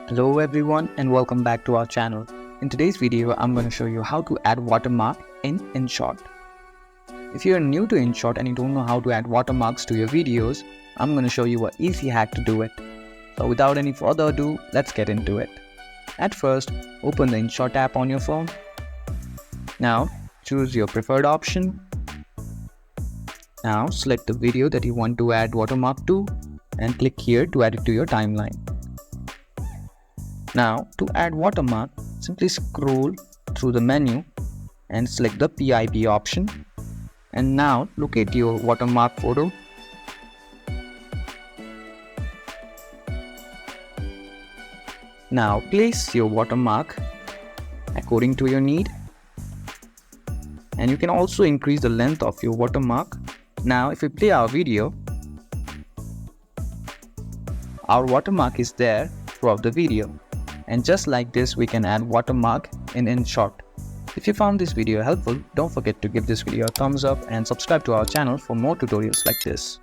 Hello everyone and welcome back to our channel. In today's video, I'm going to show you how to add watermark in InShot. If you're new to InShot and you don't know how to add watermarks to your videos, I'm going to show you an easy hack to do it. So without any further ado, let's get into it. At first, open the InShot app on your phone. Now, choose your preferred option. Now, select the video that you want to add watermark to and click here to add it to your timeline. Now, to add watermark, simply scroll through the menu and select the PIP option. And now, locate your watermark photo. Now, place your watermark according to your need. And you can also increase the length of your watermark. Now, if we play our video, our watermark is there throughout the video. And just like this, we can add watermark in InShot. If you found this video helpful, don't forget to give this video a thumbs up and subscribe to our channel for more tutorials like this.